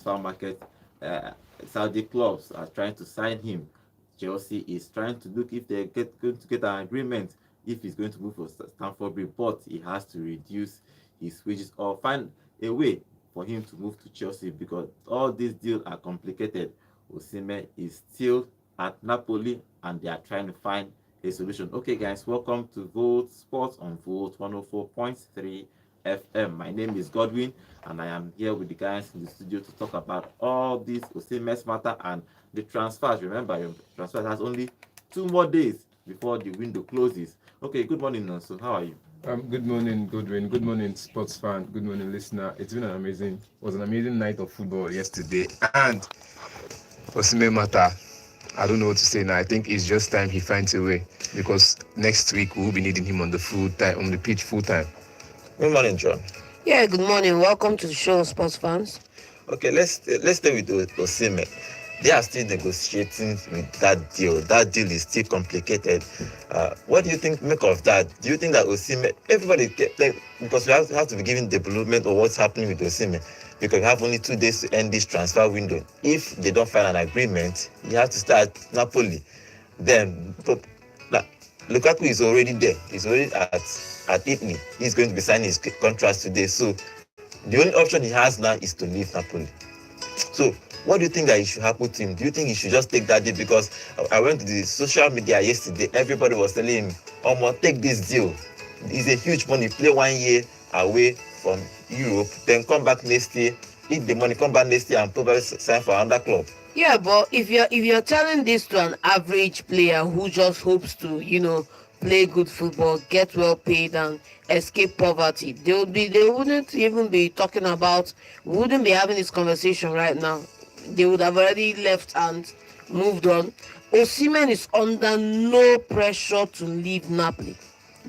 transfer market. Uh, Saudi clubs are trying to sign him. Chelsea is trying to look if they're going to get an agreement if he's going to move for Stamford Bridge, but he has to reduce his wages or find a way for him to move to Chelsea because all these deals are complicated. Osimhen is still at Napoli and they are trying to find a solution. Okay, guys, welcome to Vote Sports on Vote 104.3 FM. My name is Godwin and I am here with the guys in the studio to talk about all these Osimhen matter and the transfers. Remember, your transfer has only 2 more days before the window closes. Okay, good morning, Nonso. How are you? Good morning, Goodwin. Good morning, sports fan. Good morning, listener. It's been was an amazing night of football yesterday. And Osimhen matter, I don't know what to say now. I think it's just time he finds a way because next week we'll be needing him on the pitch full time. Good morning, John. Yeah, good morning. Welcome to the show, sports fans. Okay, let's stay with Osimhen. They are still negotiating with that deal. That deal is still complicated. What do you make of that? Do you think that Osimhen, everybody, because we have to be giving development of what's happening with Osimhen, because we have only 2 days to end this transfer window. If they don't find an agreement, you have to start Napoli. Then, Lukaku is already there. He's already at Italy. He's going to be signing his contract today. So, the only option he has now is to leave Napoli. So, what do you think that should happen to him? Do you think he should just take that deal? Because I went to the social media yesterday, everybody was telling him, take this deal. It's a huge money. Play 1 year away from Europe, then come back next year, eat the money, come back next year and probably sign for another club. Yeah, but if you're telling this to an average player who just hopes to, play good football, get well paid and escape poverty, they wouldn't even be talking about, wouldn't be having this conversation right now. They would have already left and moved on. Osimhen is under no pressure to leave Napoli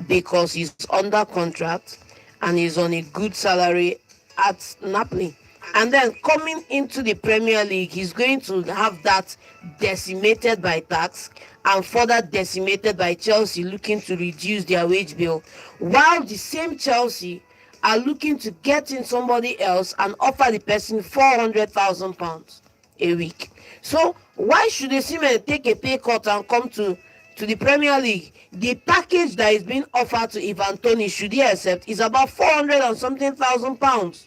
because he's under contract and he's on a good salary at Napoli. And then coming into the Premier League, he's going to have that decimated by tax and further decimated by Chelsea looking to reduce their wage bill, while the same Chelsea are looking to get in somebody else and offer the person £400,000 a week. So why should Osimhen take a pay cut and come to the Premier League? The package that is being offered to Ivan Toney, should he accept, is about 400 and something thousand pounds.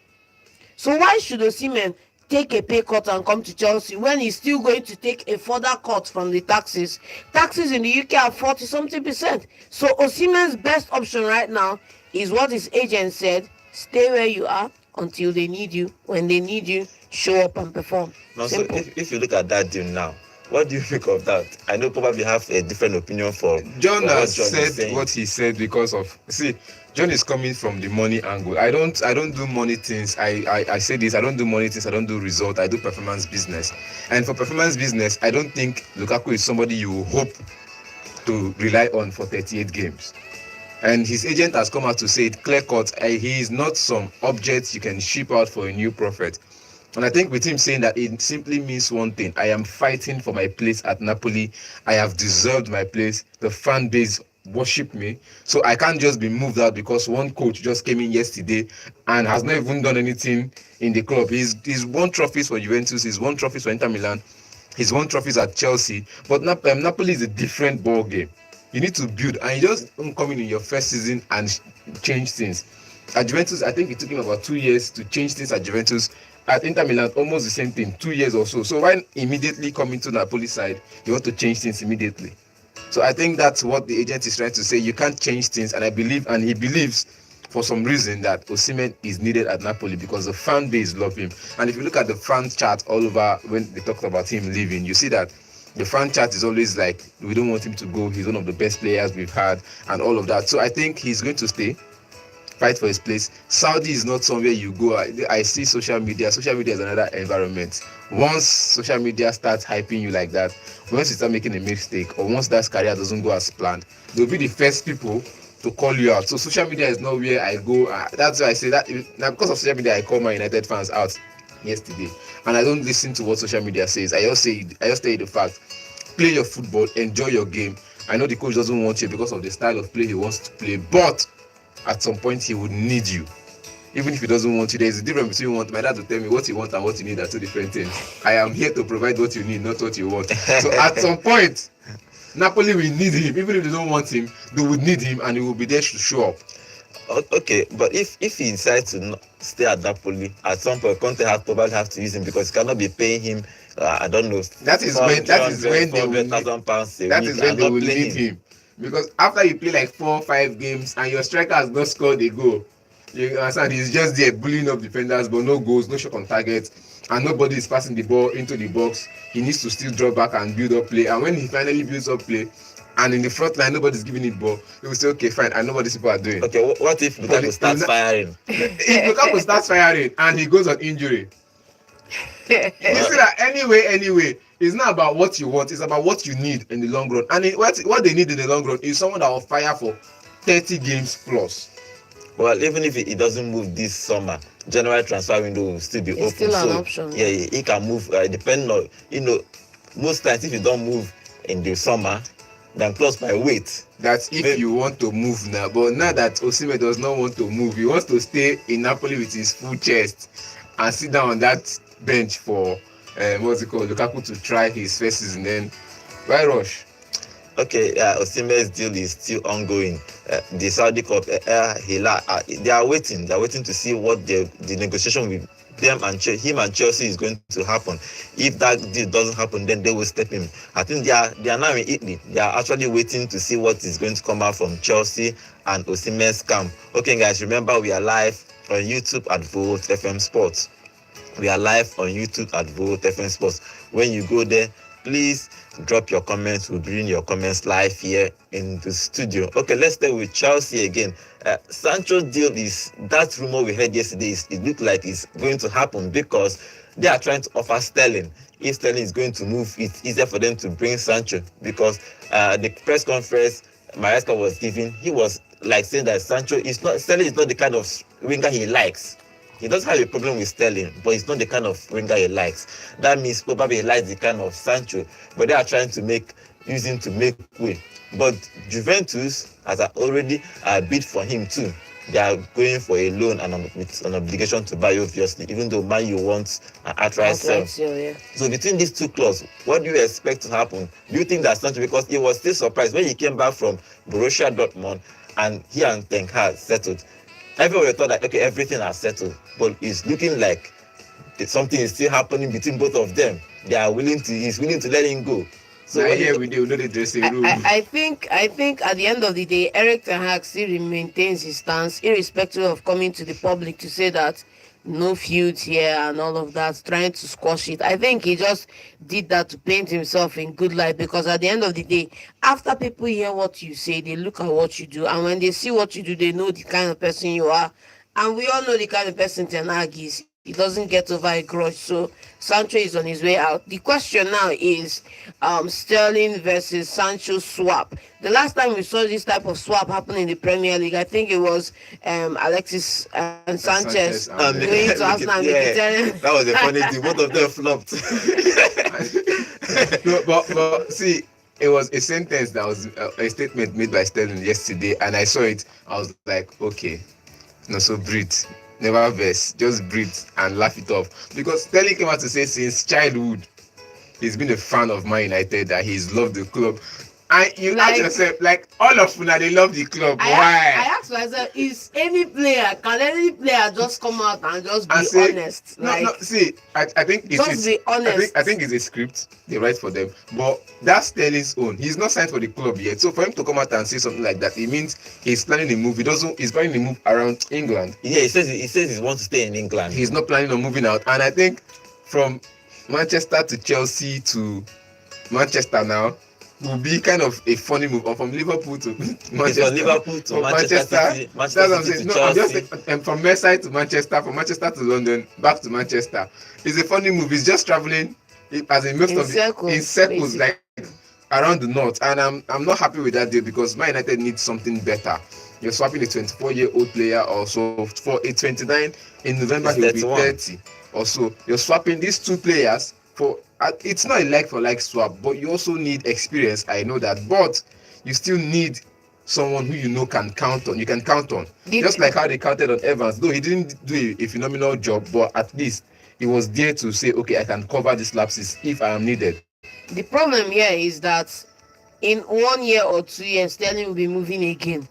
So why should Osimhen take a pay cut and come to Chelsea when he's still going to take a further cut from the taxes? Taxes in the UK are 40 something percent. So Osimhen's best option right now is what his agent said: stay where you are until they need you. When they need you, show up and perform. No, so if you look at that deal now, what do you think of that? I know probably have a different opinion for John has said what he said because of, John is coming from the money angle. I don't do money things. I say this, I don't do money things, I don't do result, I do performance business. And for performance business, I don't think Lukaku is somebody you hope to rely on for 38 games. And his agent has come out to say it clear cut, he is not some object you can ship out for a new prophet. And I think with him saying that, it simply means one thing: I am fighting for my place at Napoli. I have deserved my place. The fan base worship me. So I can't just be moved out because one coach just came in yesterday and has not even done anything in the club. He's won trophies for Juventus. He's won trophies for Inter Milan. He's won trophies at Chelsea. But Napoli is a different ball game. You need to build, and you just don't come in your first season and change things. At Juventus, I think it took him about 2 years to change things at Juventus. At Inter Milan, almost the same thing, 2 years or so. So why immediately coming to Napoli side, you want to change things immediately? So I think that's what the agent is trying to say. You can't change things, and he believes for some reason that Osimhen is needed at Napoli because the fan base love him. And if you look at the fan chart all over when they talked about him leaving, you see that the fan chart is always like, we don't want him to go, he's one of the best players we've had, and all of that. So I think he's going to stay, fight for his place. Saudi is not somewhere you go. I see social media. Social media is another environment. Once social media starts hyping you like that, once you start making a mistake, or once that career doesn't go as planned, they'll be the first people to call you out. So social media is not where I go. That's why I say that now, because of social media, I call my United fans out yesterday, and I don't listen to what social media says. I just say the fact: play your football, enjoy your game. I know the coach doesn't want you because of the style of play he wants to play, but at some point he would need you. Even if he doesn't want you, there's a difference between my dad will tell me what you want and what you need are two different things. I am here to provide what you need, not what you want. So at some point, Napoli will need him. Even if they don't want him, they would need him, and he will be there to show up. Okay, but if he decides to stay at Napoli, at some point Conte probably have to use him because he cannot be paying him. I don't know. That is when they will £400,000 a that week is when and they not will play need him. Because after you play like 4 or 5 games and your striker has not scored a goal, you understand, he's just there bullying up defenders, but no goals, no shot on target, and nobody is passing the ball into the box. He needs to still drop back and build up play. And when he finally builds up play, and in the front line nobody's giving it ball, he will say, okay, fine, I know what these people are doing. Okay, what if Lukaku starts firing? If Lukaku starts firing and he goes on injury, you see that anyway, it's not about what you want, it's about what you need in the long run. And what they need in the long run is someone that will fire for 30 games plus. Well, even if he doesn't move this summer, January transfer window will still be open. Still an option. Yeah, he can move. Depending on, most times if you don't move in the summer, then close by weight. That's if you want to move now. But now that Osimhen does not want to move, he wants to stay in Napoli with his full chest and sit down on that bench for Lukaku to try his first season. Then why rush? Okay, Osimhen's deal is still ongoing. The Saudi Cup, they are waiting. They are waiting to see what the negotiation with him and Chelsea is going to happen. If that deal doesn't happen, then they will step in. I think they are now in Italy. They are actually waiting to see what is going to come out from Chelsea and Osimhen's camp. Okay, guys, remember we are live on YouTube at Volt FM Sports. We are live on YouTube at Volt FM Sports. When you go there, please drop your comments. We'll bring your comments live here in the studio. Okay, let's stay with Chelsea again. Sancho's deal is, that rumor we heard yesterday, it looks like it's going to happen because they are trying to offer Sterling. If Sterling is going to move, it's easier for them to bring Sancho because the press conference Maresca was giving, he was like saying that Sterling is not the kind of winger he likes. He doesn't have a problem with Sterling, but it's not the kind of winger he likes. That means probably he likes the kind of Sancho, but they are trying to use him to make way. But Juventus has already bid for him too. They are going for a loan and with an obligation to buy, obviously, even though Man U wants an outright sell. Yeah. So between these two clubs, what do you expect to happen? Do you think that Sancho, because he was still surprised when he came back from Borussia Dortmund and he and Ten Hag settled? Everyone thought that, okay, everything has settled, but it's looking like something is still happening between both of them. He's willing to let him go. So here we do know the dressing room. I think at the end of the day, Eric Ten Hag still maintains his stance, irrespective of coming to the public to say that no feuds here and all of that, trying to squash it. I think he just did that to paint himself in good light, because at the end of the day, after people hear what you say, they look at what you do, and when they see what you do, they know the kind of person you are. And we all know the kind of person Ten Hag is. He doesn't get over a grudge. So Sancho is on his way out. The question now is Sterling versus Sancho swap. The last time we saw this type of swap happen in the Premier League, I think it was Alexis and Sanchez going to Arsenal and Mkhitaryan. That was a funny thing. Both of them flopped. No, but see, it was a sentence that was a statement made by Sterling yesterday, and I saw it. I was like, okay, no, so breathe. Never verse, just breathe and laugh it off. Because Sterling came out to say since childhood he's been a fan of Man United, that he's loved the club. And you ask yourself, like, all of Una, they love the club. Why? I asked myself, can any player just come out and just be honest? No, see, I think it's be honest. I think it's a script they write for them, but that's Sterling's own. He's not signed for the club yet, so for him to come out and say something like that, it means he's planning a move. He's planning a move around England. Yeah, he says he wants to stay in England. He's not planning on moving out, and I think from Manchester to Chelsea to Manchester now will be kind of a funny move, or from Liverpool to Manchester. From Liverpool to Manchester City, That's what I'm saying. to I'm Chelsea. just from Merseyside to Manchester, from Manchester to London, back to Manchester. It's a funny move. It's just traveling as in circles, like around the north. And I'm not happy with that deal, because Man United needs something better. You're swapping a 24-year-old player or so for a 29 in November. He'll be 30 or so. You're swapping these two players for. It's not a like for like swap, but you also need experience. I know that, but you still need someone who you know can count on. You can count on. The- Just like how they counted on Evans, though he didn't do a phenomenal job, but at least he was there to say, okay, I can cover these lapses if I am needed. The problem here is that in 1 year or 2 years, Sterling will be moving again.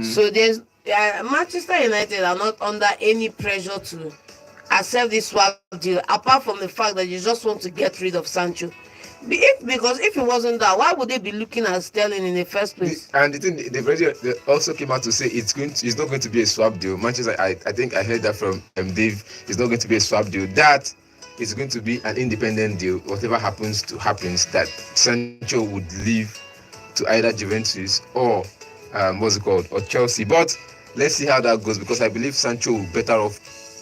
So there's Manchester United are not under any pressure to accept this swap deal, apart from the fact that you just want to get rid of Sancho. Because if it wasn't that, why would they be looking at Sterling in the first place? And the thing, they also came out to say it's not going to be a swap deal. Manchester, I think I heard that from Dave. It's not going to be a swap deal. That is going to be an independent deal. Whatever happens. That Sancho would leave to either Juventus or or Chelsea. But let's see how that goes, because I believe Sancho will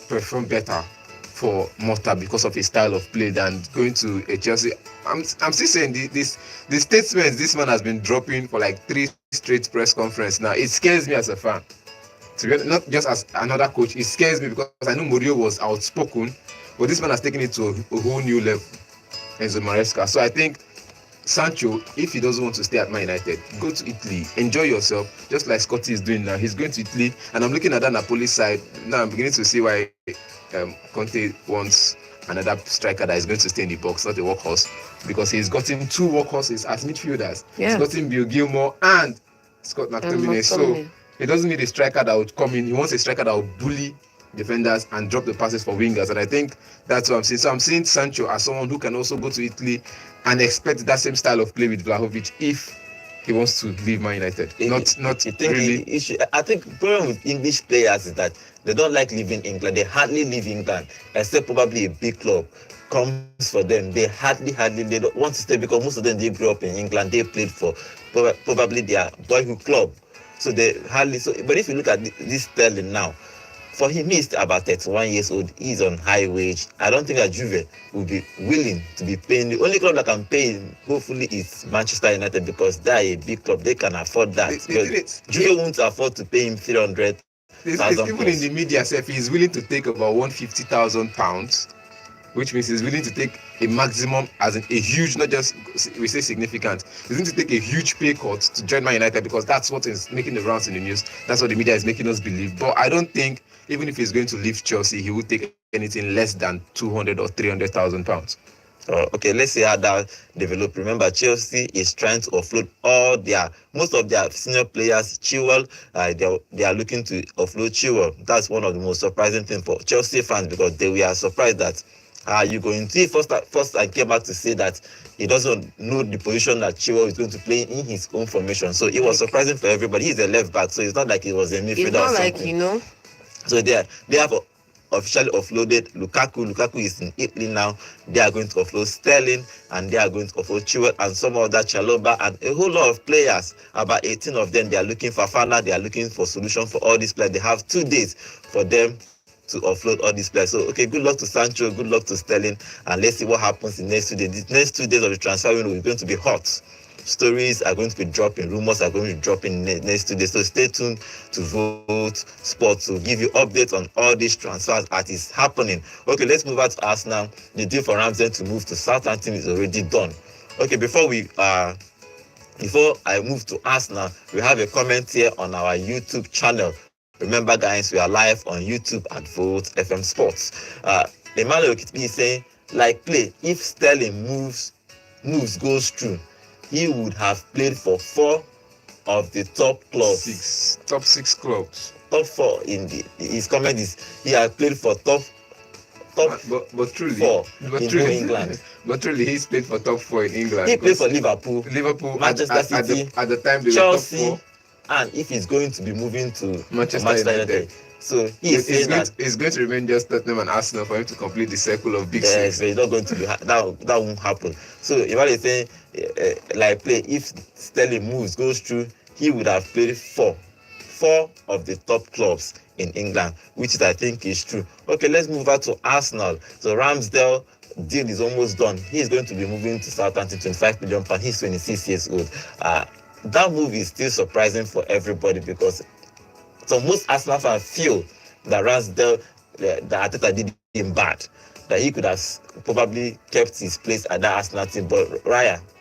perform better for Morta because of his style of play than going to a Chelsea. I'm still saying the statements this man has been dropping for like 3 straight press conferences now. It scares me as a fan. To be honest, not just as another coach, it scares me because I know Mourinho was outspoken, but this man has taken it to a whole new level. Enzo Maresca. So I think Sancho, if he doesn't want to stay at Man United, go to Italy, enjoy yourself, just like Scotty is doing now. He's going to Italy, and I'm looking at that Napoli side now. I'm beginning to see why Conte wants another striker that is going to stay in the box, not a workhorse, because he's gotten 2 workhorses as midfielders. Yeah. He's gotten Bill Gilmore and Scott McTominay. So he doesn't need a striker that would come in. He wants a striker that would bully defenders and drop the passes for wingers, and I think that's what I'm seeing. So I'm seeing Sancho as someone who can also go to Italy and expect that same style of play with Vlahovic if he wants to leave Man United. I think the problem with English players is that they don't like leaving England. They hardly leave England, except probably a big club comes for them. They hardly they don't want to stay, because most of them, they grew up in England. They played for probably their boyhood club, so they hardly. So, but if you look at this Sterling now, for him, he's about 31 years old. He's on high wage. I don't think that Juve will be willing to be paying. The only club that can pay him, hopefully, is Manchester United, because they're a big club. They can afford that. Juve won't afford to pay him 300,000. Even in the media, he's willing to take about £150,000, which means he's willing to take a maximum, as in a huge, not just we say significant. He's going to take a huge pay cut to join Man United, because that's what is making the rounds in the news. That's what the media is making us believe. But I don't think, even if he's going to leave Chelsea, he would take anything less than £200,000 or £300,000. Okay, let's see how that develops. Remember, Chelsea is trying to offload most of their senior players. Chilwell, they are looking to offload Chilwell. That's one of the most surprising things for Chelsea fans, because they were surprised that you going to first I came back to say that he doesn't know the position that Chilwell is going to play in his own formation. So it was surprising for everybody. He's a left back, so it's not like he was a midfielder. It's not or like, something. So they have officially offloaded Lukaku. Lukaku is in Italy now. They are going to offload Sterling, and they are going to offload Chilwell and some other Chalobah and a whole lot of players. About 18 of them. They are looking for Fana. They are looking for solution for all these players. They have 2 days for them to offload all these players. So, okay, good luck to Sancho, good luck to Sterling, and let's see what happens in the next 2 days. The next 2 days of the transfer window is going to be hot. Stories are going to be dropping, rumors are going to be dropping in the next 2 days. So stay tuned to Vote Sports to give you updates on all these transfers as it's happening. Okay, let's move out to Arsenal. The deal for Ramsdale to move to Southampton is already done. Okay, before I move to Arsenal, we have a comment here on our YouTube channel. Remember, guys, we are live on YouTube at Vote FM Sports. Emmanuel Okitibi is saying, like play, if Sterling moves goes through, he would have played for 4 of the top clubs. Top 6 clubs. Top 4 his comment is he has played for top but truly, 4 in England. But truly, he's played for top 4 in England. He played for Liverpool, Manchester City, at the time they Chelsea, were top 4. and if he's going to be moving to Manchester United. So he's going to remain just Tottenham and Arsenal for him to complete the circle of big six. It's not going to be that won't happen. So if I say like play, if Sterling goes through, he would have played 4 of the top clubs in England, which I think is true. Okay, let's move on to Arsenal. So Ramsdale deal is almost done. He's going to be moving to Southampton, £25 million. He's 26 years old. That move is still surprising for everybody, because so most Arsenal fans feel that Ramsdale, the Arteta did him bad. that he could have probably kept his place at that Arsenal team. But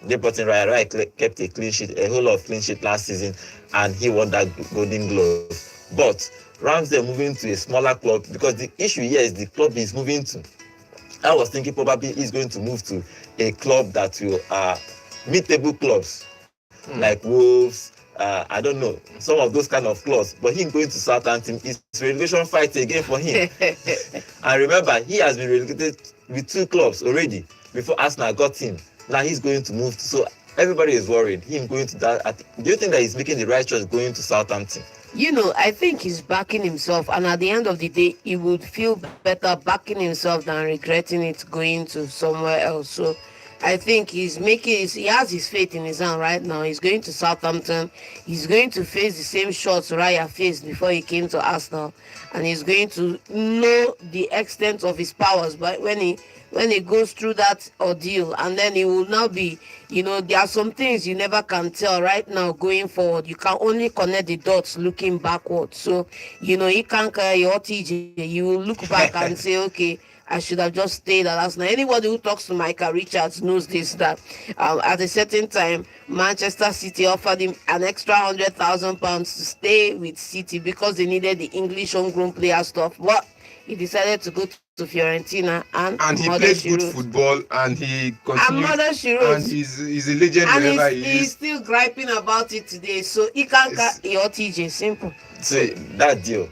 they brought in Raya. Raya kept a clean sheet, a whole lot of clean sheet last season, and he won that Golden Glove. But Ramsdale moving to a smaller club, because the issue here is the club he's moving to. I was thinking probably he's going to move to a club that will mid-table clubs like Wolves. I don't know, some of those kind of clubs. But him going to Southampton is relegation fight again for him. And remember, he has been relegated with 2 clubs already before Arsenal got him. Now he's going to move. So everybody is worried. Him going to that. Do you think that he's making the right choice going to Southampton? I think he's backing himself, and at the end of the day, he would feel better backing himself than regretting it going to somewhere else. So I think he has his faith in his hand right now. He's going to Southampton. He's going to face the same shots Raya faced before he came to Arsenal, and he's going to know the extent of his powers. But when he goes through that ordeal, and then he will now be, there are some things you never can tell right now going forward. You can only connect the dots looking backwards. So he can't carry your TJ. You will look back and say, okay, I should have just stayed at Arsenal. Anybody who talks to Micah Richards knows this, that at a certain time, Manchester City offered him an extra £100,000 to stay with City because they needed the English homegrown player stuff. But he decided to go to Fiorentina, and he played good football, and he continued, and he's a legend wherever he is. He's still griping about it today, so he can't cut your TJ. Simple. See, that deal.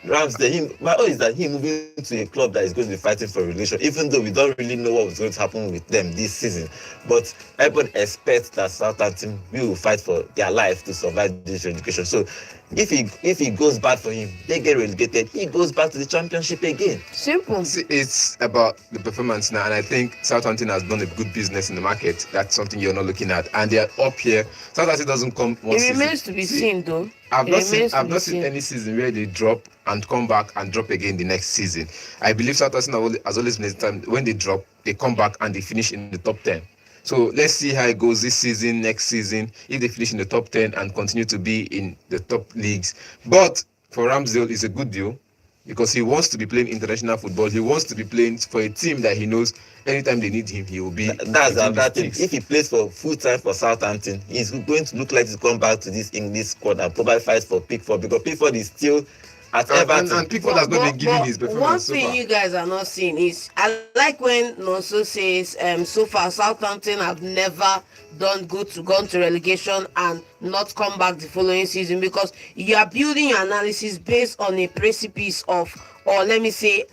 Ramsdale, my own is that he moving to a club that is going to be fighting for relegation, even though we don't really know what was going to happen with them this season. But everybody expects that Southampton will fight for their life to survive this relegation. So if he goes bad for him, they get relegated, he goes back to the Championship again. Simple. See, it's about the performance now, and I think Southampton has done a good business in the market. That's something you're not looking at, and they're up here. Southampton doesn't come one season. It remains to be seen, though. I've not seen any season where they drop and come back and drop again the next season. I believe Southampton has always been the time when they drop, they come back and they finish in the top 10. So let's see how it goes this season, next season, if they finish in the top 10 and continue to be in the top leagues. But for Ramsdale, it's a good deal because he wants to be playing international football. He wants to be playing for a team that he knows anytime they need him, he will be. That's another thing. If he plays for full time for Southampton, he's going to look like he's come back to this English squad and probably fight for Pickford, because Pickford is still at Everton. And Pickford has not been giving his performance. One thing you guys are not seeing is, I like when Nonso says, so far Southampton have never gone to relegation and not come back the following season, because you are building your analysis based on a precipice of, or let me say,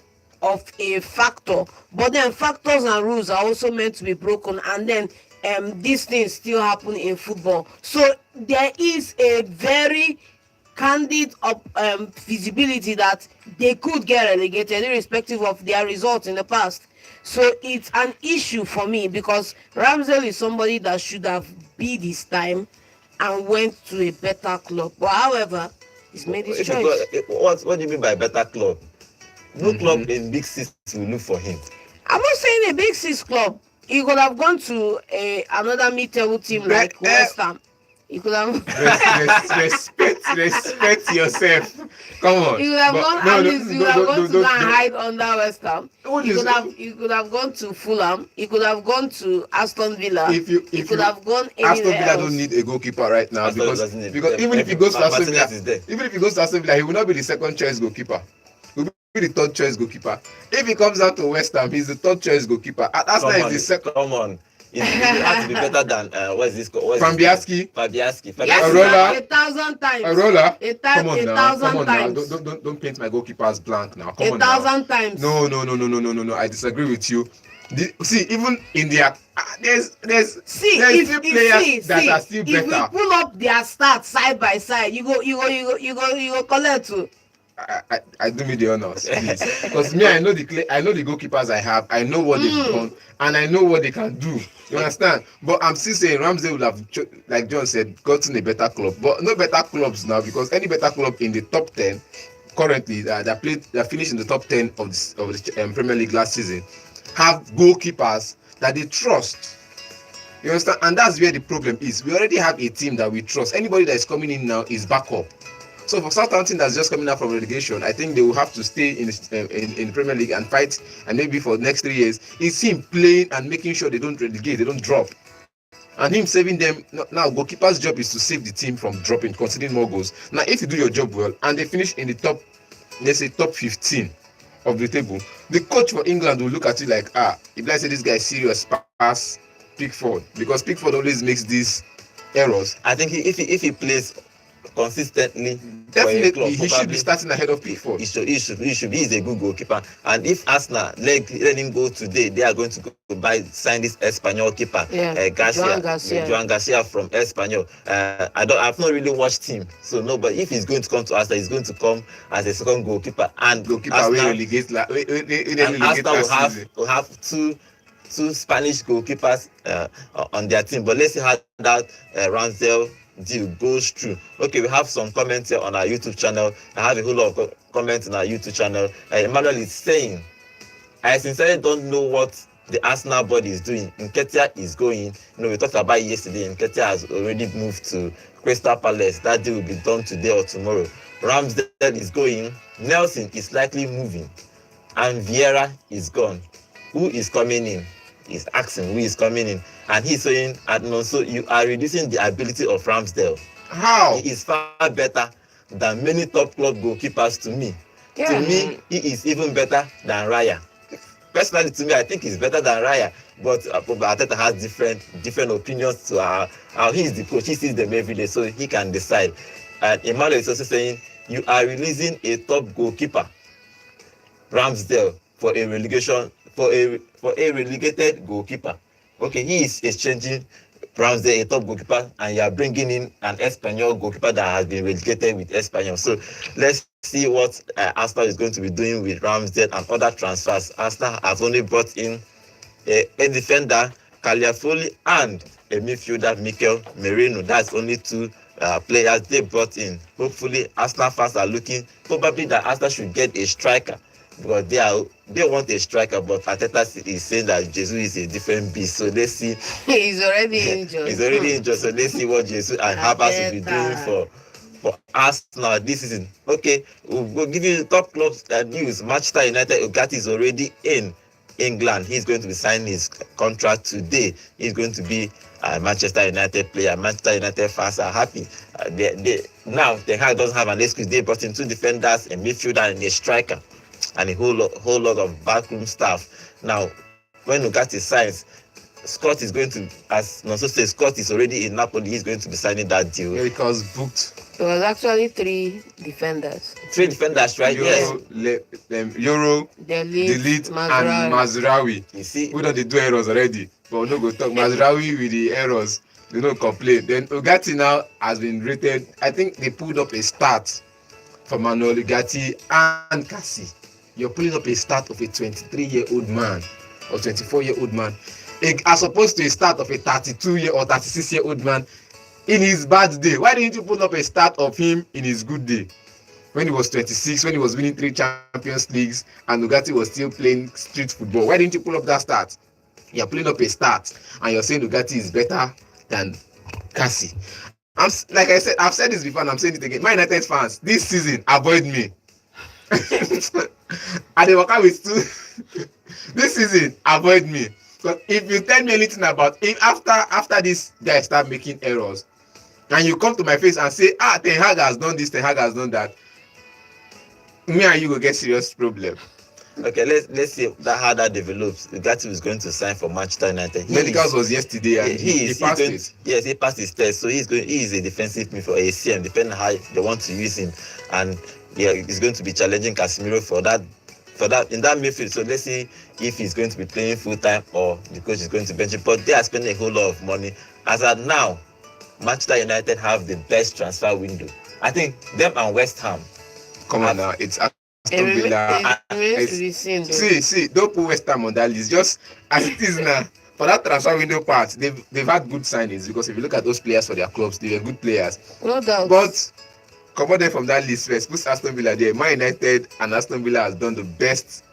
of a factor, but then factors and rules are also meant to be broken, and then these things still happen in football. So there is a very candid feasibility that they could get relegated irrespective of their results in the past. So it's an issue for me, because Ramsdale is somebody that should have bid his time and went to a better club. But however, he's made his choice. What do you mean by better club? No club in Big Six will look for him. I'm not saying a Big Six club. He could have gone to another mid-table team like West Ham. He could have respect yourself. Come on. He could have gone to hide under West Ham. He could have gone to Fulham. He could have gone to Aston Villa. He could have gone anywhere Aston Villa else. don't need a goalkeeper right now, because even if he goes to Aston Villa, he will not be the second choice goalkeeper. He will be the third choice goalkeeper. If he comes out to West Ham, he's the third choice goalkeeper. Arsenal is the second. Come on. It has to be better than what is this called? Fabianski. Yes, Arola. 1,000 times. Arola. Come on 1,000 now. times. Don't paint my goalkeepers blank now. Come on now. 1,000 times. No. I disagree with you. See, even in their there's players that are still better. If we pull up their stats side by side, you go collect too. I do me the honors, please, because me, I know the goalkeepers I have. I know what they've done, and I know what they can do. You understand? But I'm still saying Ramsdale would have, like John said, gotten a better club. But no better clubs now, because any better club in the top 10 currently that finished in the top 10 of the Premier League last season have goalkeepers that they trust. You understand? And that's where the problem is. We already have a team that we trust. Anybody that is coming in now is backup. So for Southampton that's just coming out from relegation, I think they will have to stay in the Premier League and fight, and maybe for the next 3 years, it's him playing and making sure they don't relegate, they don't drop. And him saving them. Now goalkeeper's job is to save the team from dropping, conceding more goals. Now if you do your job well and they finish in the top, let's say top 15 of the table, the coach for England will look at you like, if I say this guy is serious, pass Pickford, because Pickford always makes these errors. I think if he plays consistently, definitely he should be starting ahead of Pickford. He should. He's a good goalkeeper. And if Arsenal let him go today, they are going to go sign this Espanyol keeper, Joan Garcia from Espanyol. I've not really watched him, so no. But if he's going to come to Arsenal, he's going to come as a second goalkeeper. And Arsenal will have two Spanish goalkeepers on their team. But let's see how that Ramsdale deal goes through. Okay, we have some comments here on our YouTube channel. I have a whole lot of comments on our YouTube channel. Emmanuel is saying, I sincerely don't know what the Arsenal body is doing. Nketiah is going. We talked about it yesterday. Nketiah has already moved to Crystal Palace. That deal will be done today or tomorrow. Ramsdale is going. Nelson is likely moving. And Vieira is gone. Who is coming in? He's asking who is coming in. And he's saying, so you are reducing the ability of Ramsdale. How? He is far better than many top club goalkeepers to me. Yeah. To me, he is even better than Raya. Personally, to me, I think he's better than Raya. But Arteta has different opinions to how he is the coach. He sees them every day, so he can decide. And Emmanuel is also saying, you are releasing a top goalkeeper, Ramsdale, for a relegation, for a relegated goalkeeper. Okay, he is exchanging Ramsdale, a top goalkeeper, and you are bringing in an Espanyol goalkeeper that has been relegated with Espanyol. So let's see what Arsenal is going to be doing with Ramsdale and other transfers. Arsenal have only brought in a defender, Caliafoli, and a midfielder, Mikel Merino. That's only two players they brought in. Hopefully, Arsenal fans are looking probably that Arsenal should get a striker, because they want a striker, but Arteta is saying that Jesus is a different beast. So let's see. He's already injured. So let's see what Jesus and Havertz will be doing for Arsenal this season. Okay, we'll give you the top clubs news. Manchester United, Ugarte is already in England. He's going to be signing his contract today. He's going to be a Manchester United player. Manchester United fans are happy. Now Ten Hag doesn't have an excuse. They brought in two defenders, a midfielder, and a striker, and a whole lot of backroom staff. Now, when Ugarte signs, Scott is going to, as Nonso says, Scott is already in Napoli. He's going to be signing that deal. Yeah, because booked. It was actually three defenders. Three defenders, right? Euro, Delete, and Mazraoui. You see, we don't do errors already, but we no go talk Mazraoui with the errors. They don't complain. Then Ugarte now has been rated. I think they pulled up a start for Manuel Ugarte and Cassie. You're pulling up a start of a 23-year-old man or 24-year-old man, as opposed to a start of a 32-year or 36-year-old man in his bad day. Why didn't you pull up a start of him in his good day? When he was 26, when he was winning 3 Champions Leagues and Ugarte was still playing street football, why didn't you pull up that start? You're pulling up a start and you're saying Ugarte is better than Cassie. Like I said, I've said this before and I'm saying it again. My United fans, this season, avoid me. And they work out with two. This season, avoid me. Because if you tell me anything about if after this guy start making errors, and you come to my face and say, Ten Hag has done this, Ten Hag has done that, me and you will get serious problem. Okay, let's see how that develops. Ugarte is going to sign for Manchester United. Medicals was yesterday and he passed it. Yes, he passed his test. So he is a defensive midfielder, a CM, depending on how they want to use him. And yeah, he's going to be challenging Casemiro for that in that midfield. So let's see if he's going to be playing full time or the coach is going to bench him. But they are spending a whole lot of money. As of now, Manchester United have the best transfer window. I think them and West Ham. Come on now, it's Aston Villa. See, don't put West Ham on that list. Just as it is now. For that transfer window part, they've had good signings, because if you look at those players for their clubs, they were good players. No doubt. But come on there from that list first. Put Aston Villa there. Man United and Aston Villa has done the best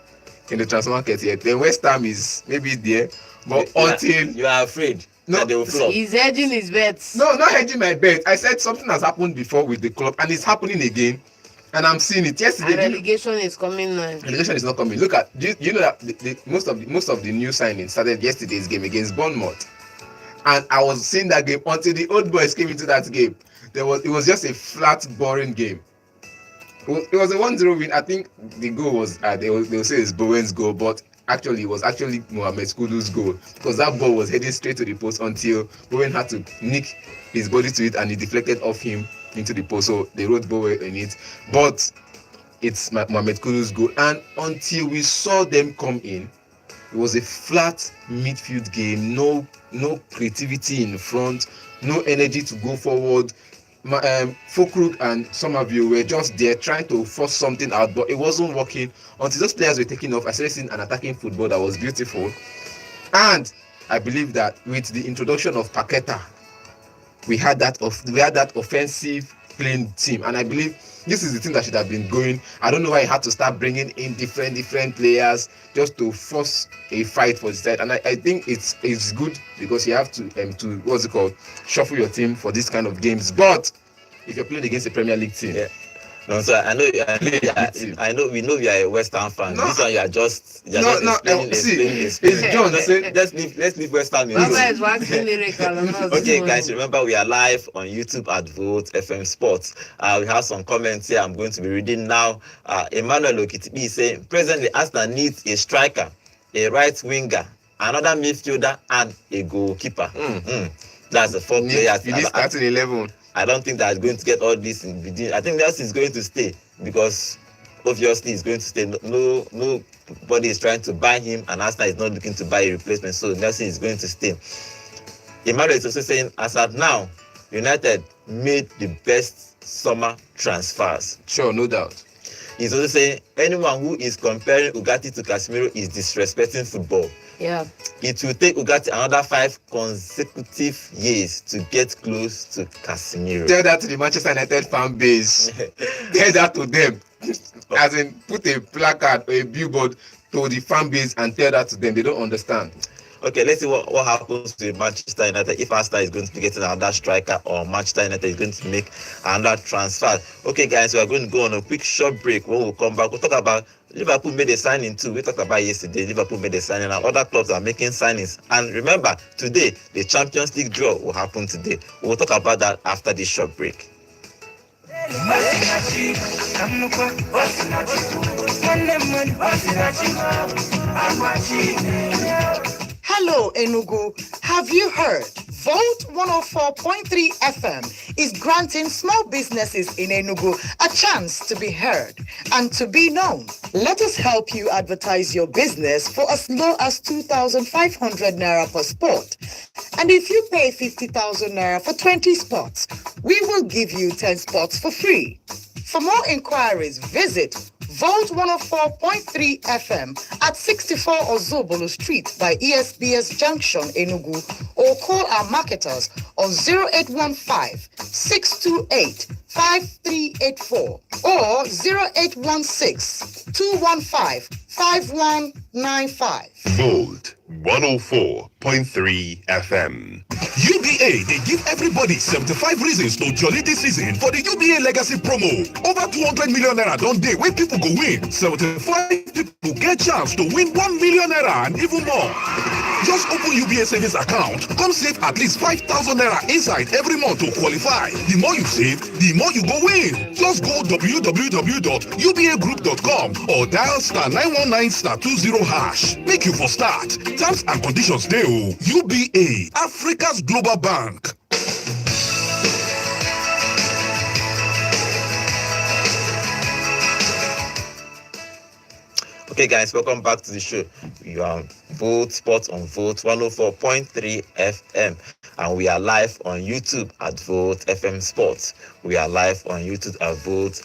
in the transfer market yet. Then West Ham is maybe there, but until you are afraid. that they will flop. He's hedging his bets. No, not hedging my bet. I said something has happened before with the club, and it's happening again. And I'm seeing it yesterday. And relegation is coming now. Relegation is not coming. Look at you know that most of the new signings started yesterday's game against Bournemouth, and I was seeing that game until the old boys came into that game. It was just a flat, boring game. It was a 1-0 win. I think the goal was they will say it's Bowen's goal, but actually it was actually Mohamed Kudus' goal, because that ball was heading straight to the post until Bowen had to nick his body to it, and it deflected off him into the post, so they wrote Bowen in it. But it's Mohamed Kudus' goal, and until we saw them come in, it was a flat midfield game. No creativity in front, no energy to go forward. Fulkrug and Somerville were just there trying to force something out, but it wasn't working until those players were taking off. I started seeing an attacking football that was beautiful, and I believe that with the introduction of Paqueta, we had that offensive playing team, and I believe this is the thing that should have been going. I don't know why he had to start bringing in different players just to force a fight for the side, and I think it's good, because you have to shuffle your team for this kind of games. But if you're playing against a Premier League team, yeah. No, so I know we know you are a West Ham fan. No, this one you are just explaining. It's John. Let's leave West Ham. Baba is waxing lyrical. Okay, guys, remember we are live on YouTube at Vote FM Sports. We have some comments here I'm going to be reading now. Emmanuel Okitibi is saying, presently Arsenal needs a striker, a right winger, another midfielder, and a goalkeeper. That's the 4 players. You need starting 11. I don't think that's going to get all this in between. I think Nelson is going to stay, because obviously he's going to stay. Nobody is trying to buy him, and Arsenal is not looking to buy a replacement, so Nelson is going to stay. Emmanuel is also saying, as at now, United made the best summer transfers. Sure, no doubt. He's also saying anyone who is comparing Ugarte to Casemiro is disrespecting football. Yeah. It will take Ugarte another 5 consecutive years to get close to Casemiro. Tell that to the Manchester United fan base. Tell that to them. As in, put a placard or a billboard to the fan base and tell that to them. They don't understand. Okay, let's see what happens to Manchester United if Arsenal is going to be getting another striker, or Manchester United is going to make another transfer. Okay, guys, we are going to go on a quick short break. When we come back, we'll talk about Liverpool made a signing too. We talked about yesterday. Liverpool made a signing, and other clubs are making signings. And remember, today, the Champions League draw will happen today. We'll talk about that after this short break. Hello, Enugu. Have you heard? Volt 104.3 FM is granting small businesses in Enugu a chance to be heard and to be known. Let us help you advertise your business for as low as 2,500 naira per spot. And if you pay 50,000 naira for 20 spots, we will give you 10 spots for free. For more inquiries, visit Volt 104.3 FM at 64 Ozobolo Street by ESBS Junction, Enugu, or call our marketers on 0815 628 5384 or 0816 215 5195. Volt 104.3 FM. UBA, they give everybody 75 reasons to jolly this season for the UBA Legacy promo. Over 200 million naira don't day where people go win. 75 people get chance to win 1 million naira and even more. Just open UBA savings account, come save at least 5,000 naira inside every month to qualify. The more you save, the more you go win. Just go www.ubagroup.com or dial *919*20#. Make you for start. Terms and conditions dey o. UBA, Africa's Global Bank. Okay, guys, welcome back to the show. You are Vote Sports on Vote 104.3 FM, and we are live on YouTube at Vote FM Sports. We are live on YouTube at Vote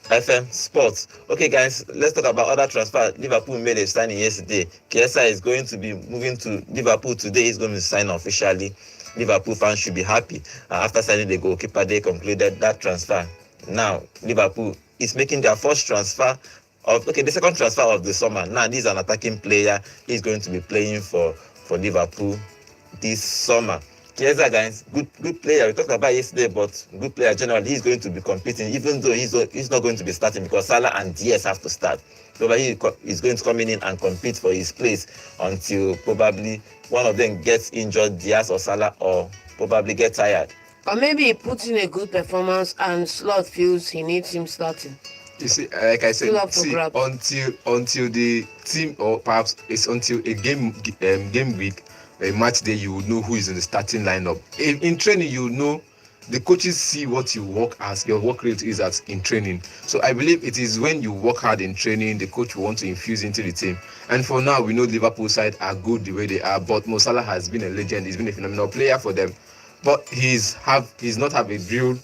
FM Sports. Okay, guys, let's talk about other transfer. Liverpool made a signing yesterday. Chiesa is going to be moving to Liverpool today. He's going to sign officially. Liverpool fans should be happy. After signing the goalkeeper, they concluded that transfer. Now, Liverpool is making their first transfer the second transfer of the summer. Now, this is an attacking player. He's going to be playing for Liverpool this summer. Chiesa, guys, good player. We talked about yesterday, but good player generally. He's going to be competing, even though he's not going to be starting because Salah and Diaz have to start. So he's going to come in and compete for his place until probably one of them gets injured, Diaz or Salah, or probably get tired. Or maybe he puts in a good performance and Slot feels he needs him starting. You see, like I said, Grabs. until the team, or perhaps it's until a game week, a match day, you will know who is in the starting lineup. In training, you know the coaches see what you work as, your work rate is at in training. So I believe it is when you work hard in training, the coach will want to infuse into the team. And for now, we know Liverpool side are good the way they are, but Mo Salah has been a legend. He's been a phenomenal player for them, but he's not have a real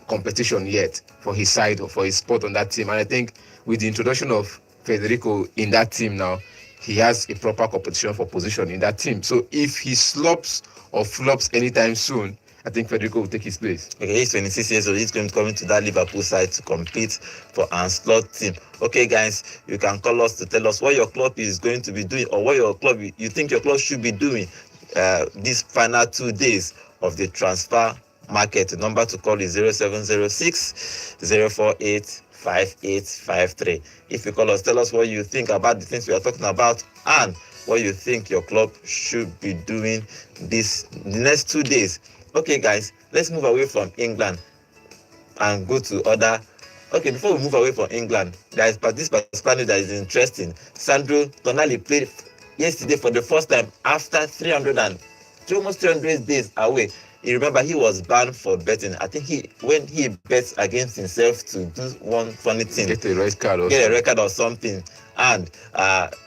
competition yet for his side or for his spot on that team. And I think with the introduction of Federico in that team now, he has a proper competition for position in that team. So if he slops or flops anytime soon, I think Federico will take his place. Okay, he's 26 years old. He's going to come into that Liverpool side to compete for an slot team. Okay, guys, you can call us to tell us what your club is going to be doing or what your club you think your club should be doing these final 2 days of the transfer market. The number to call is 0706 048 5853. If you call us, tell us what you think about the things we are talking about and what you think your club should be doing the next 2 days. Okay, guys, let's move away from England and go to other. Okay, before we move away from England, there is this particular news that is interesting. Sandro Tonali played yesterday for the first time after almost 300 days away. You remember he was banned for betting. I think when he bets against himself to do one funny thing, Get a red card or something, and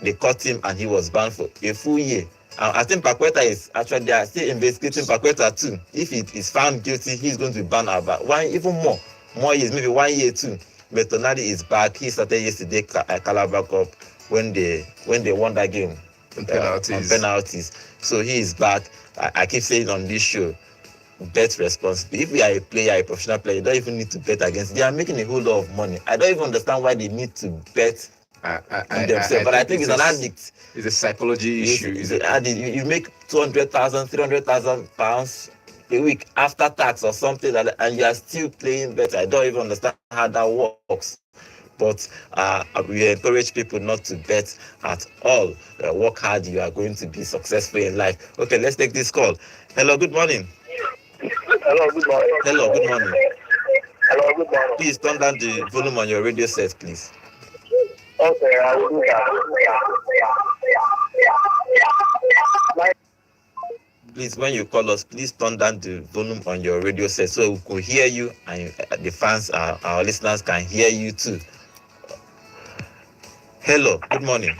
they caught him and he was banned for a full year. I think Paqueta is actually, they are still investigating Paqueta too. If he is found guilty, he's going to be banned about even more years, maybe 1 year too. But Tonali is back. He started yesterday at Calabar Cup when they won that game on penalties. So he is back. I keep saying on this show, bet responsibly. If you are a player, a professional player, you don't even need to bet against. They are making a whole lot of money. I don't even understand why they need to bet themselves. But I think it's an addict. It's a psychology issue. It's an addict. You make 200,000, 300,000 pounds a week after tax or something like that, and you are still playing better. I don't even understand how that works. But we encourage people not to bet at all. Work hard, you are going to be successful in life. Okay, let's take this call. Hello, good morning. Hello, good morning. Hello, good morning. Hello, good morning. Please turn down the volume on your radio set, please. Okay, I will do that. Please, when you call us, please turn down the volume on your radio set so we can hear you and the fans, our listeners can hear you too. Hello, good morning.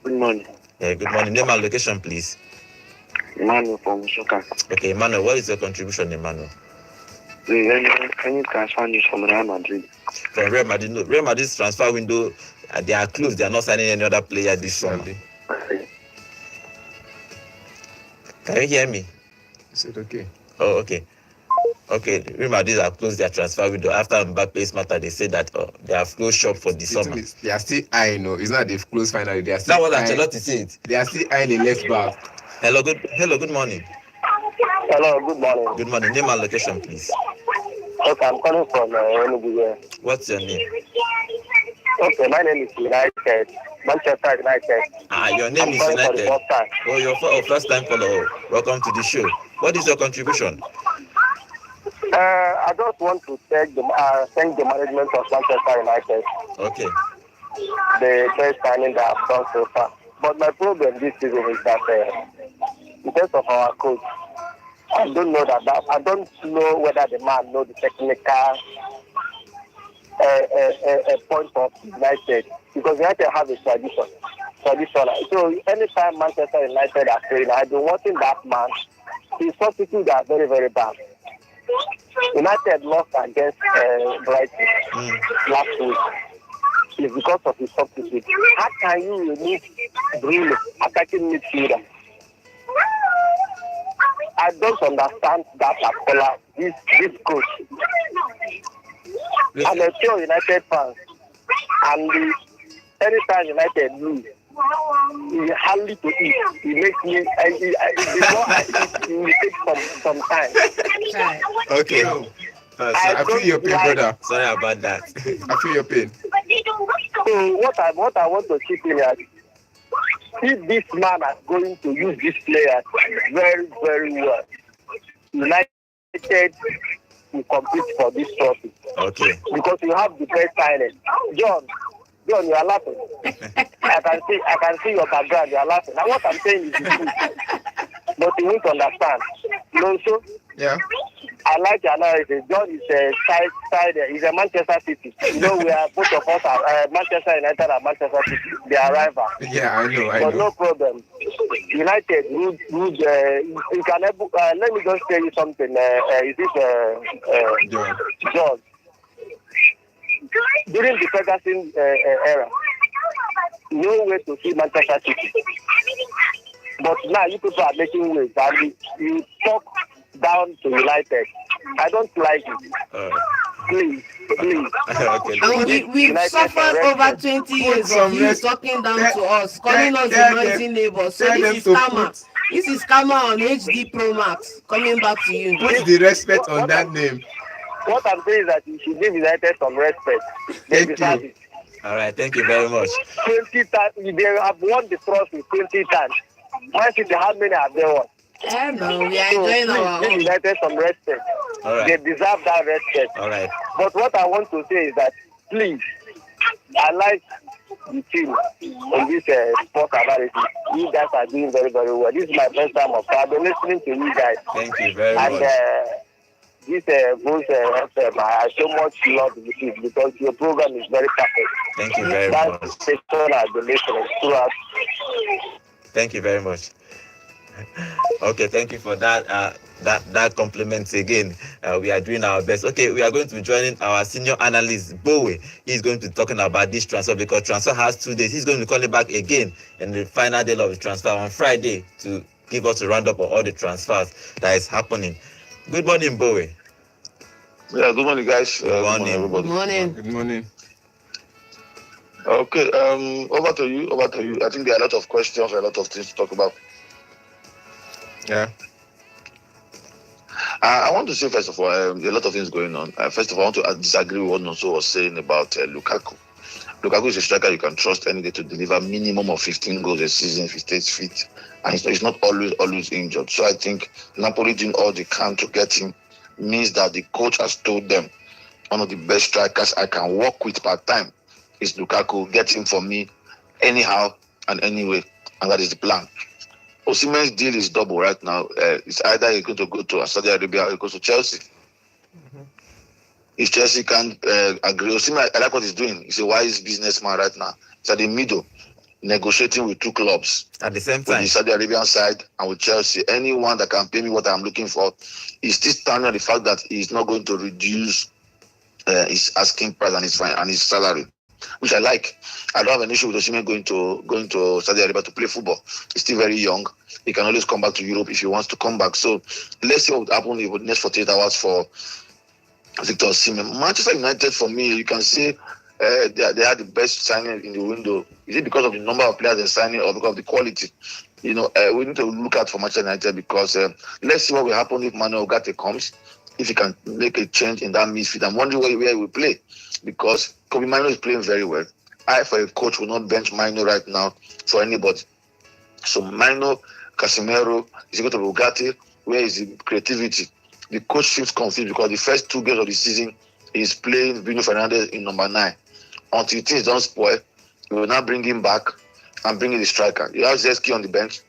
Good morning. Good morning. Name and location, please. Emmanuel from Shoka. Okay, Emmanuel, what is your contribution, Emmanuel? Any transfer news from Real Madrid? From Real Madrid, no. Real Madrid's transfer window, they are closed. They are not signing any other player this summer. Can you hear me? Is it okay? Oh, okay. Okay, Real Madrid have closed their transfer window after Mbappe's matter. They say that they have closed shop for the summer. They are still eyeing. No, it's not they've closed finally. They are That still was Ancelotti said. They are still eyeing a left back. Hello, good morning. Hello, good morning. Good morning. Name and location, please. Okay, I'm calling from Enugu. What's your name? Okay, my name is United. Manchester United. Your name is United. Oh, you're first time follower. Welcome to the show. What is your contribution? I just want to thank the management of Manchester United. Okay. The best signing that I've done so far. But my problem this season is that in terms of our coach, I don't know I don't know whether the man knows the technical point of United, because United have a tradition. So anytime Manchester United are playing, I've been watching that man. His substitutes are very, very bad. United lost against Brighton last week. It's because of his substitute. How can you remove Bruno, attacking midfielder? I don't understand that at all. This coach. I'm a pure United fan, and anytime United lose, He hardly to eat. He makes me. Before I eat, it will take some time. Child. Okay. I I feel your pain, like- brother. Sorry about that. I feel your pain. So what I want to chip in is, if this man is going to use this player very, very well, United will compete for this trophy. Okay. Because you have the best talent. John, you are laughing. I can see your background. You are laughing. Now what I'm saying is the truth. But you won't understand. So Yeah. I like your analysis. John is a side. He's a Manchester City. You know, we are both of us are Manchester United and Manchester City. They are rivals. Yeah, I know. But no problem. United would you can let me just tell you something. Is it John? During the Ferguson era, no way to see Manchester City. But now you people are making waves and you talk down to United. I don't like it. Please. Okay. And we've United suffered arrested. over 20 years of you talking down to us, calling us a noisy neighbor. So this is karma. This is karma on HD Pro Max coming back to you. Put the respect on that name. What I'm saying is that you should give United some respect. They Thank deserve you. it. All right. Thank you very much. 20 times. They have won the trophy 20 times. Man City, how many have they won? No, we are So enjoying please our give own. United some respect. All right. They deserve that respect. All right. But what I want to say is that, please, I like the team in this sports analysis. You guys are doing very, very well. This is my first time of I've been listening to you guys. Thank you very And much. this Bulls FM, I so much love it because your program is very perfect. Thank you very That much. station has been listening throughout. Thank you very much. Okay, thank you for that. That compliments again. We are doing our best. Okay, we are going to be joining our senior analyst Bowie. He's going to be talking about this transfer because transfer has 2 days. He's going to be calling back again in the final day of the transfer on Friday to give us a roundup of all the transfers that is happening. Good morning, Bowie. Yeah, good morning, guys. Good morning. Good everybody. morning. Good morning. Okay, over to you. I think there are a lot of questions, a lot of things to talk about. Yeah. I want to say, first of all, there are a lot of things going on. First of all, I want to disagree with what Nonso was saying about Lukaku. Lukaku is a striker you can trust any day to deliver minimum of 15 goals a season if he stays fit. And he's not always injured. So I think Napoli doing all they can to get him means that the coach has told them one of the best strikers I can work with part-time is Lukaku. Get him for me anyhow and anyway. And that is the plan. Osimhen's deal is double right now. It's either he's going to go to Saudi Arabia or he goes to Chelsea. If Chelsea can't agree, Osimhen, I like what he's doing. He's a wise businessman right now. He's at the middle, negotiating with 2 clubs. At the same With time. the Saudi Arabian side and with Chelsea. Anyone that can pay me what I'm looking for, he's still standing on the fact that he's not going to reduce his asking price and his salary, which I like. I don't have an issue with Osimhen going to Saudi Arabia to play football. He's still very young. He can always come back to Europe if he wants to come back. So let's see what will happen in the next 48 hours for Victor Osimhen. Manchester United, for me, you can say they had the best signing in the window. Is it because of the number of players they're signing or because of the quality? We need to look out for Manchester United because let's see what will happen if Manuel Ugarte comes. If he can make a change in that midfield. I'm wondering where he will play because Kobe Mino is playing very well. I, for a coach, will not bench Mino right now for anybody. So Mino, Casemiro, is going to Ugarte. Where is the creativity? The coach seems confused because the first 2 games of the season is playing Bruno Fernandes in number 9. Until things don't spoil, we will now bring him back and bring in the striker. You have Zeski on the bench.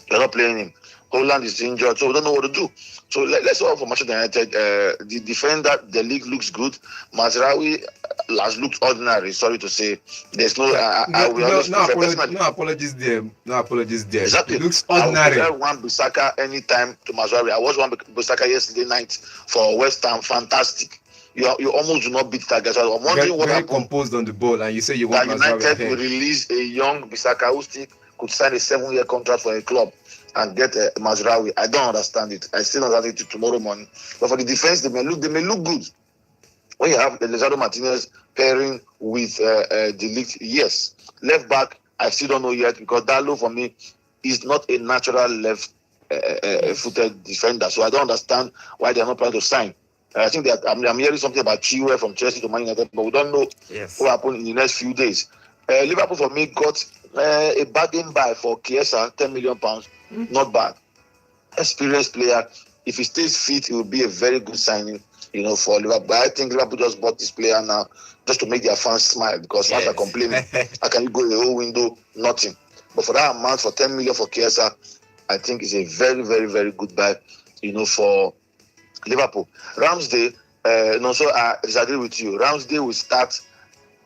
You're not playing him. Holland is injured, so we don't know what to do. So let's hope for Manchester United. The defender, the league looks good. Mazraoui has looked ordinary. Sorry to say, there's no. No apologies there. No apologies there. Exactly. It looks I ordinary. would one Bissaka anytime to Mazraoui. I watched one Bissaka yesterday night for West Ham. Fantastic. You almost do not beat that guy. So I'm wondering what very happened. composed on the ball, and you say you want That Mazraoui United ahead. will release a young Bissaka who still could sign a 7-year contract for a club and get Mazraoui. I don't understand it. I still don't understand it tomorrow morning. But for the defense, they may look good. When you have Lizardo Martinez pairing with De Ligt, yes. Left back, I still don't know yet, because Dalo for me is not a natural left-footed defender. So I don't understand why they are not planning to sign. I think that I'm hearing something about Chiwe from Chelsea to Man United, but we don't know what happened in the next few days. Liverpool for me got a bargain buy for Chiesa, £10 million. Not bad. Experienced player. If he stays fit, it will be a very good signing, for Liverpool. But I think Liverpool just bought this player now just to make their fans smile, because fans are complaining. How can you go the whole window? Nothing. But for that amount, for 10 million for Chiesa, I think it's a very, very, very good buy, for Liverpool. Ramsdale, so I disagree with you. Ramsdale will start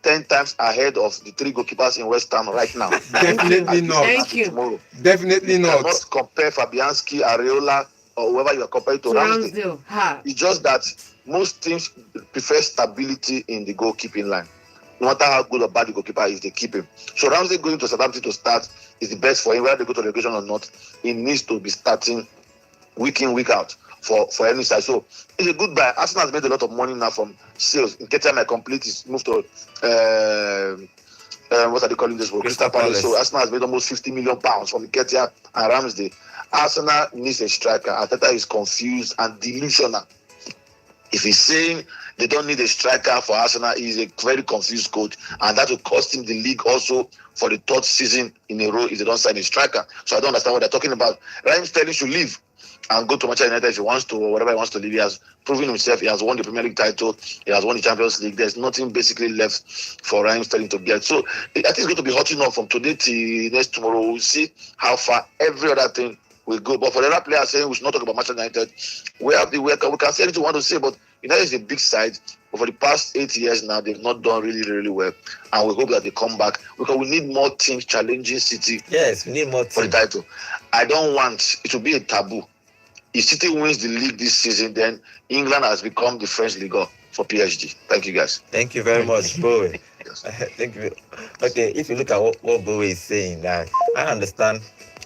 10 times ahead of the 3 goalkeepers in West Ham right now. Definitely not. Thank you. Tomorrow. Definitely You not. cannot compare Fabianski, Areola, or whoever you are comparing to Ramsdale. It's just that most teams prefer stability in the goalkeeping line. No matter how good or bad the goalkeeper is, they keep him. So Ramsdale going to Southampton to start is the best for him, whether they go to relegation or not. He needs to be starting week in, week out for any side. So it's a good buy. Arsenal has made a lot of money now from sales. Nketiah might complete his move to what are they calling this? Crystal Palace. So Arsenal has made almost £50 million from Nketiah and Ramsdale. Arsenal needs a striker. Arteta is confused and delusional. If he's saying they don't need a striker for Arsenal, he's a very confused coach, and that will cost him the league also for the 3rd season in a row if they don't sign a striker. So I don't understand what they're talking about. Raheem Sterling should leave and go to Manchester United if he wants to, or whatever he wants to leave. He has proven himself. He has won the Premier League title. He has won the Champions League. There's nothing basically left for Raheem Sterling to get. So I think it's going to be hot enough from today till next tomorrow. We'll see how far every other thing will go. But for the other players saying we should not talk about Manchester United, we can say anything we want to say, but United is a big side. But for the past 8 years now, they've not done really, really well. And we hope that they come back, because we need more teams challenging City. Yes, we need more teams for the title. I don't want it to be a taboo. If City wins the league this season, then England has become the French Ligue 1 for PSG. Thank you, guys. Thank you very much, Bowie. Thank you. Okay, if you look at what Bowie is saying, that I understand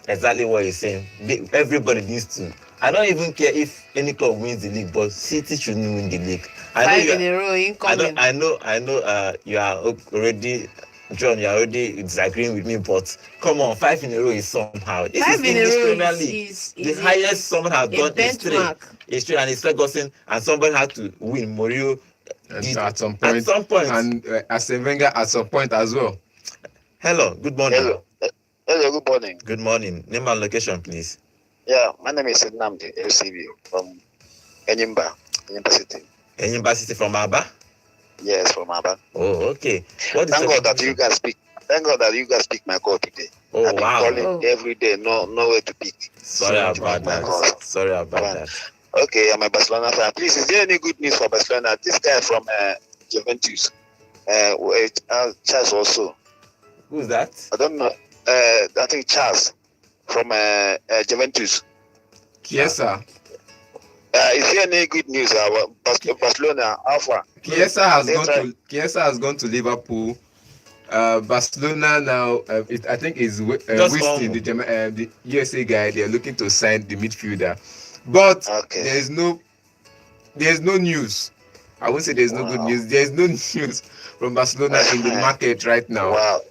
exactly what he's saying. Everybody needs to. I don't even care if any club wins the league, but City shouldn't win the league. Five in a row incoming. I know. You are already, John. You are already disagreeing with me, but come on, 5 in a row is somehow. This 5 is in a row Premier League. is the highest someone has done is 3. It's 3, and it's Ferguson, and somebody had to win. Mourinho at some point, and Arsene Wenger at some point as well. Hello, good morning. Hello, good morning. Good morning. Name and location, please. Yeah, my name is Nnamdi LCB from Enyimba City. Enyimba City from Aba? Yes, from Aba. Oh, okay. Thank God that you guys pick my call today. Oh, I've been wow. calling every day, nowhere to pick. Sorry about that. Okay, I'm a Barcelona fan. Please, is there any good news for Barcelona? This guy from Juventus, Charles also. Who's that? I don't know. I think Charles from Juventus. Chiesa. Is there any good news about Barcelona? Alpha. Chiesa has gone to Liverpool. Barcelona now, I think is Winston, the USA guy. They are looking to sign the midfielder, but there's no news. I won't say there's no good news. There's no news from Barcelona in the market right now. Wow.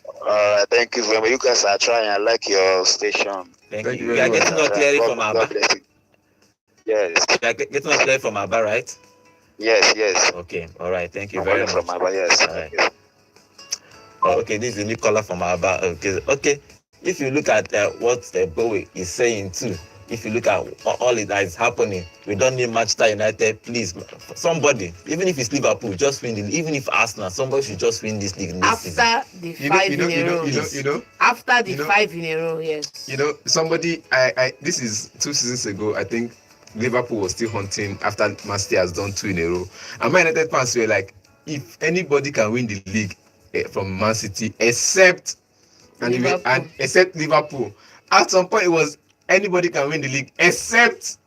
Thank you very much. You guys are trying. I like your station. Thank you. We are getting us clearly from Aba. Yes. We are getting us clearly from Aba, right? Yes. Okay. All right. Thank you very much. From Aba, yes. All right. Okay, this is a new caller from Aba. Okay. If you look at what Bowie is saying too, if you look at all that is happening, we don't need Manchester United. Please, somebody, even if it's Liverpool, just win the league. Even if Arsenal, somebody should just win this league this season. After the 5 in a row. After the 5 in a row, yes. Somebody, this is 2 seasons ago, I think Liverpool was still hunting after Man City has done 2 in a row. And Man United fans were like, if anybody can win the league from Man City, except Liverpool. At some point, it was anybody can win the league except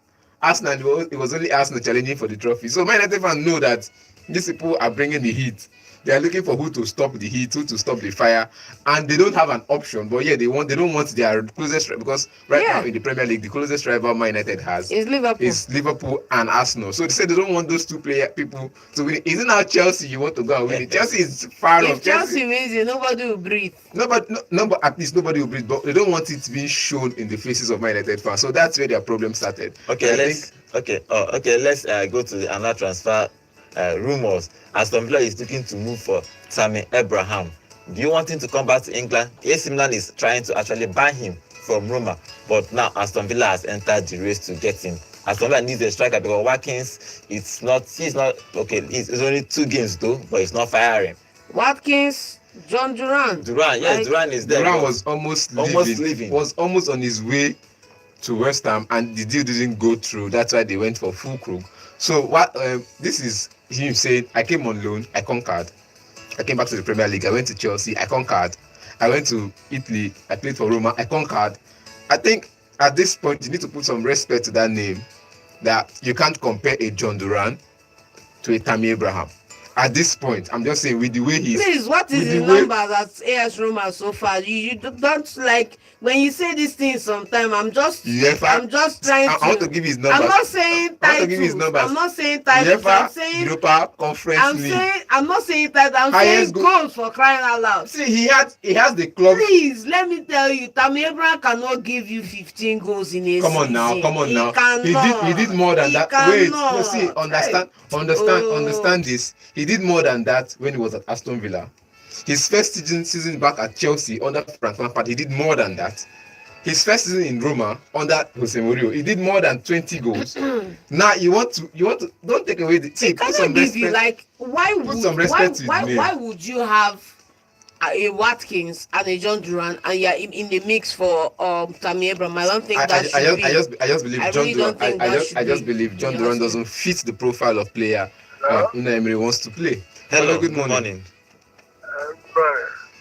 Arsenal. It was only Arsenal challenging for the trophy. So Man United fans know that these people are bringing the heat. They are looking for who to stop the heat, who to stop the fire, and they don't have an option. But yeah, they don't want their closest, because right now in the Premier League, the closest rival Man United has is Liverpool and Arsenal. So they said they don't want those two people to win. Isn't now Chelsea you want to go and win it? Chelsea is far off. If Chelsea wins it, nobody will breathe. But at least nobody will breathe. But they don't want it being shown in the faces of Man United fans. So that's where their problem started. Okay, let's go to another transfer rumors. Aston Villa is looking to move for Tammy Abraham. Do you want him to come back to England? AC Milan is trying to actually buy him from Roma, but now Aston Villa has entered the race to get him. Aston Villa needs a striker because Watkins, he's not okay. It's only 2 games though, but it's not firing. Watkins, John Duran. Duran is there. Duran was almost leaving. Was almost on his way to West Ham, and the deal didn't go through. That's why they went for Fulkrug. So what? This is him saying, I came on loan, I conquered. I came back to the Premier League. I went to Chelsea, I conquered. I went to Italy, I played for Roma, I conquered. I think at this point you need to put some respect to that name. That you can't compare a John Duran to a Tammy Abraham. At this point, I'm just saying with the way he's. Please, what is the number at AS Roma so far? You don't like when you say these things. Sometimes I'm just trying to. I want to give his numbers. I'm not saying titles. I want to give his numbers. I'm not saying titles. I'm saying Europa Conference League. I'm not saying titles. I'm saying goals for crying out loud. See, he has the club. Please let me tell you, Tammy Abraham cannot give you 15 goals in a season. Come on now. He cannot. He did more than that. Cannot. Wait, no, see, understand this. He did more than that when he was at Aston Villa. His first season back at Chelsea under Frank Lampard, he did more than that. His first season in Roma under Jose Mourinho, he did more than 20 goals. Now you want to don't take away the. See, put some respect. You like why would you have a Watkins and a John Duran and you're in the mix for Tammy Abraham? I don't think that should be. I just believe John Duran. I just believe John Duran doesn't fit the profile of player Unai Emery wants to play. Hello, good morning.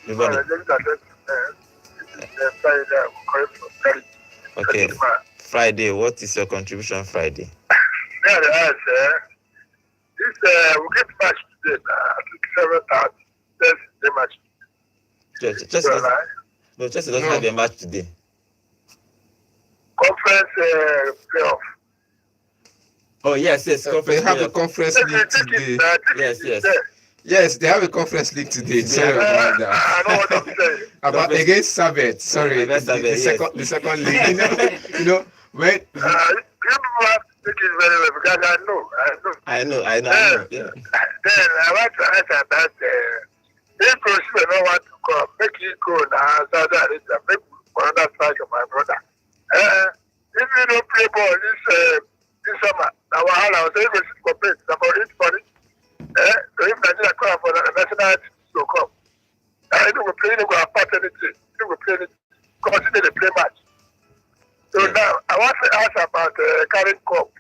Good morning. Okay, Friday, what is your contribution Friday? This we get match today. 7:30. That's the match. Chelsea doesn't have a match today. Conference playoff. Oh yes. They have a conference league today. Yes, they have a conference league today. Sorry about that. I know what I'm saying. About against Sabet. Sorry, the second league. You know when. You have to take it very well because I know. Yeah. Then I want to answer that. If Kosi don't want to come, make it go now. Saudi Arabia, make another strike of my brother. If you don't play ball this summer, now I was able to compete about it for it. If Nigeria come for the national team to come, I don't play no part anything. You will play it. Consider the play match. So now I want to ask about carrying cup.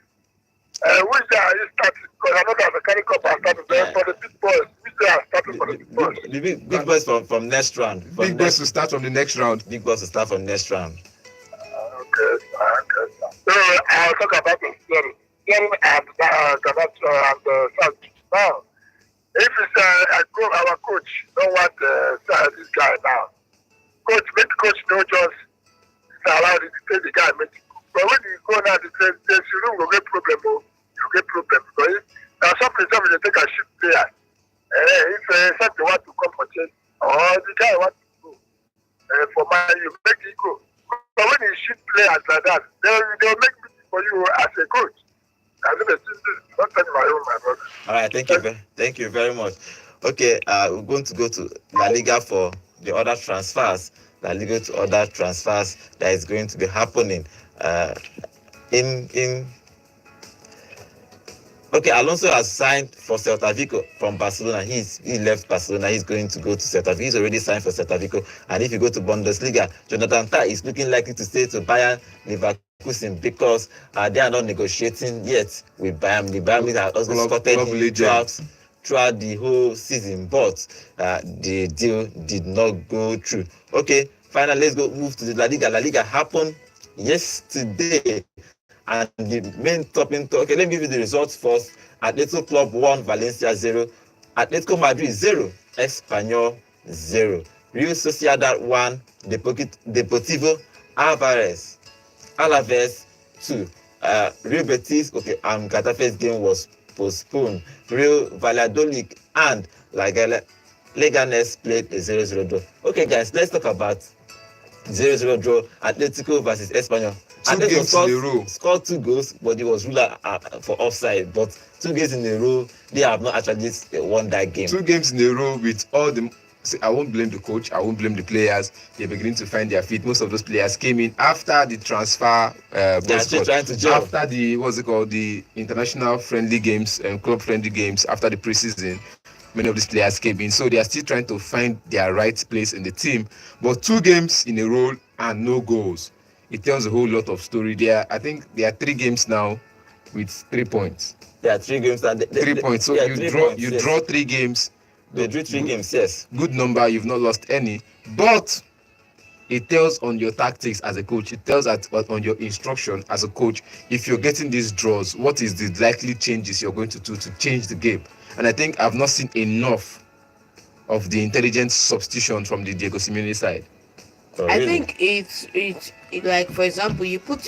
Which day are you starting? Because I know that the carrying cup are starting for the big boys. Which day are starting for the big boys? The big boys from next round. Big boys will start from the next round. Big boys will start from next round. Okay. So I'll talk about the theory. Theory and South. Now, if it's our coach don't want this guy now, make coach no just allow the take the guy make it. But when you go now, the room will get problem. You get problem because now something they take a ship player. If something want to come for change or the guy want to go for man, you make it go. But when you ship players like that, they'll make it for you as a coach. All right, thank you very much. Okay, we're going to go to La Liga for the other transfers. La Liga to other transfers that is going to be happening. Okay, Alonso has signed for Celta Vigo from Barcelona. He left Barcelona. He's going to go to Celta Vigo. He's already signed for Celta Vigo. And if you go to Bundesliga, Jonathan Tah is looking likely to stay to Bayern Leverkusen because they are not negotiating yet with Bayern. The Bayern has also spotted throughout the whole season, but the deal did not go through. Okay, finally, let's move to the La Liga. La Liga happened yesterday. And the main topic, okay, let me give you the results first. Atletico Club 1, Valencia 0. Atletico Madrid 0, Espanyol 0. Real Sociedad 1, Deportivo Alaves 2. Real Betis, okay, Getafe's game was postponed. Real Valladolid and Leganes played a 0-0 draw. Okay, guys, let's talk about 0-0 draw. Atletico versus Espanyol. Two games in a row. Scored 2 goals, but it was ruled for offside. But 2 games in a row, they have not actually won that game. 2 games in a row with all the. See, I won't blame the coach. I won't blame the players. They're beginning to find their feet. Most of those players came in after the transfer. They're still trying to gel. After the international friendly games and club friendly games after the preseason. Many of these players came in, so they are still trying to find their right place in the team. But 2 games in a row and no goals. It tells a whole lot of story. I think there are 3 games now with 3 points. There are 3 games. 3 points. So you draw 3 games. They drew 3 games, yes. Good number. You've not lost any. But it tells on your tactics as a coach. It tells on your instruction as a coach. If you're getting these draws, what is the likely changes you're going to do to change the game? And I think I've not seen enough of the intelligent substitution from the Diego Simeone side. Oh, really? I think it's like, for example,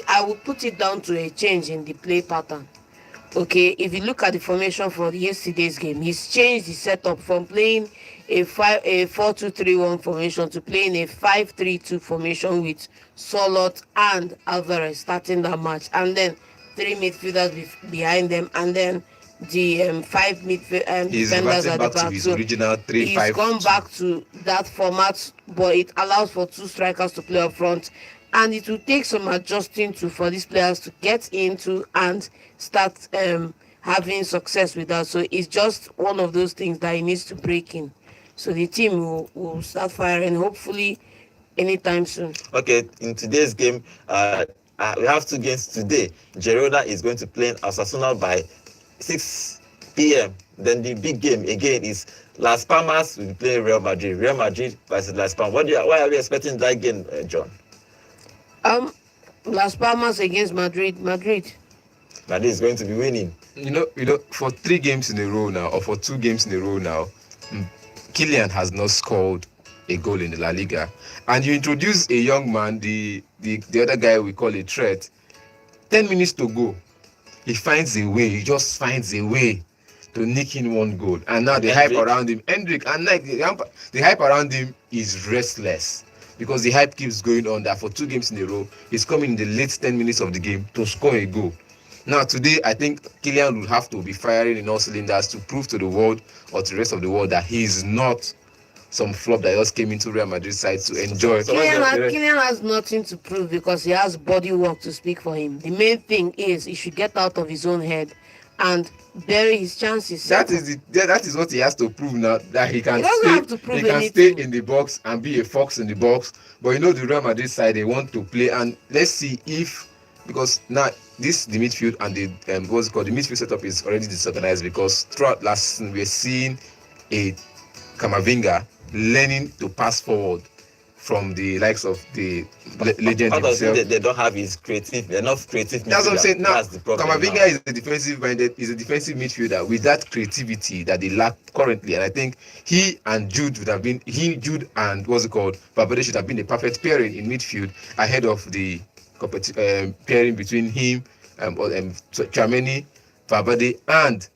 I would put it down to a change in the play pattern. Okay, if you look at the formation for yesterday's game, he's changed the setup from playing a 4-2-3-1 formation to playing a 5-3-2 formation with Solot and Alvarez starting that match, and then 3 midfielders behind them, and then the 5 midfield defenders at the back. So original 3-5. He's gone back to that format, but it allows for 2 strikers to play up front, and it will take some adjusting for these players to get into and start having success with that. So it's just one of those things that he needs to break in. So the team will start firing hopefully anytime soon. Okay, in today's game, we have 2 games today. Girona is going to play in Osasuna by 6 p.m. Then the big game again is Las Palmas will play Real Madrid. Real Madrid versus Las Palmas. Why are we expecting that game, John? Las Palmas against Madrid. Madrid is going to be winning. You know, for 3 games in a row now, or for 2 games in a row now, Kylian has not scored a goal in the La Liga. And you introduce a young man, the other guy we call a threat. 10 minutes to go, he just finds a way to nick in 1 goal. And now the hype around him, Hendrik, and like the hype around him is restless. Because the hype keeps going on that for 2 games in a row, he's coming in the late 10 minutes of the game to score a goal. Now today, I think Kylian will have to be firing in all cylinders to prove to the world or to the rest of the world that he's not some flop that just came into Real Madrid side to enjoy. Kylian has nothing to prove because he has body work to speak for him. The main thing is he should get out of his own head and bury his chances. That is what he has to prove now, that he can stay in the box and be a fox in the box. But the Real Madrid side, they want to play, and let's see if, because now the midfield and the midfield setup is already disorganized, because throughout last season we're seeing a Camavinga learning to pass forward from the likes of the legend himself. They don't have enough creative. That's what I'm saying. Now, Camavinga is a defensive midfielder with that creativity that they lack currently, and I think he and Jude and Valverde should have been the perfect pairing in midfield ahead of the pairing between him, Tchouaméni, Valverde, and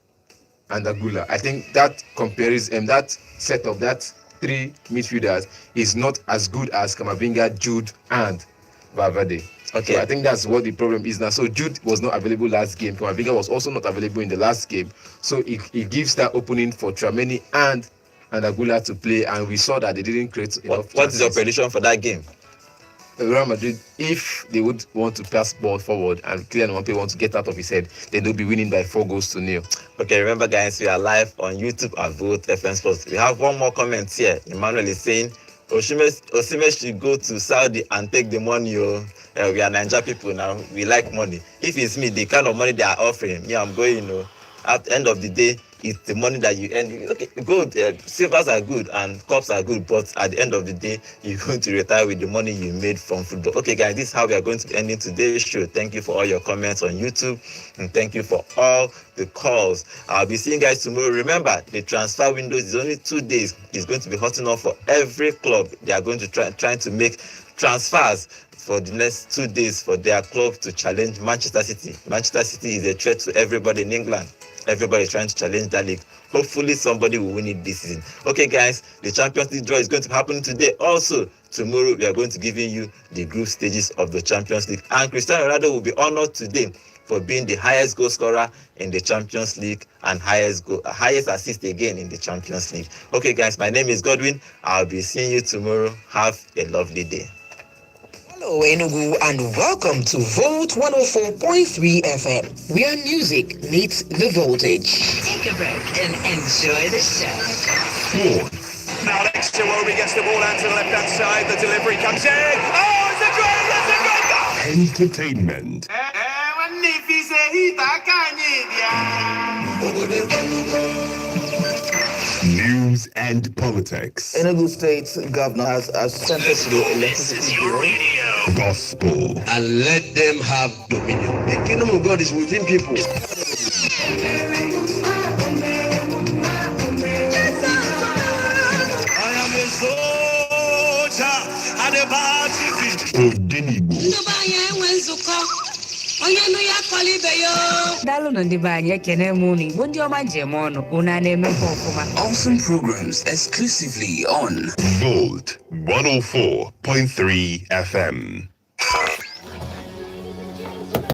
Aguila. I think that comparison, that setup, that 3 midfielders is not as good as Camavinga, Jude, and Valverde. Okay. So I think that's what the problem is now. So Jude was not available last game. Camavinga was also not available in the last game. So it gives that opening for Tchouaméni and Aguila to play, and we saw that they didn't create enough. What is your prediction for that game? Real Madrid, if they would want to pass ball forward and Kylian Mbappe wants to get out of his head, then they'll be winning by 4-0. Okay, remember guys, we are live on YouTube at Vote FM Sports. We have one more comment here. Emmanuel is saying, Osimhen should go to Saudi and take the money. We are Nigeria people now. We like money. If it's me, the kind of money they are offering, I'm going. At the end of the day, it's the money that you earn. Okay, gold, silvers are good and cups are good, but at the end of the day, you're going to retire with the money you made from football. Okay, guys, this is how we are going to be ending today's show. Thank you for all your comments on YouTube, and thank you for all the calls. I'll be seeing you guys tomorrow. Remember, the transfer window is only 2 days. It's going to be hotting up for every club. They are going to trying to make transfers for the next 2 days for their club to challenge Manchester City. Manchester City is a threat to everybody in England. Everybody is trying to challenge that league. Hopefully somebody will win it this season. Okay, guys, the Champions League draw is going to happen today. Also, tomorrow we are going to giving you the group stages of the Champions League. And Cristiano Ronaldo will be honored today for being the highest goal scorer in the Champions League and highest assist again in the Champions League. Okay, guys, my name is Godwin. I'll be seeing you tomorrow. Have a lovely day. Hello Enugu and welcome to Volt 104.3 FM, where music meets the voltage. Take a break and enjoy the show. Sports. Now next to Obi gets the ball out to the left-hand side. The delivery comes in. Oh, it's a great goal! Entertainment. News and politics. Enugu State governor has assented to the electricity bill. Gospel. And let them have dominion. The kingdom of God is within people. I am a soldier and a battlefield. Odenibu. Awesome programs exclusively on Volt 104.3 FM.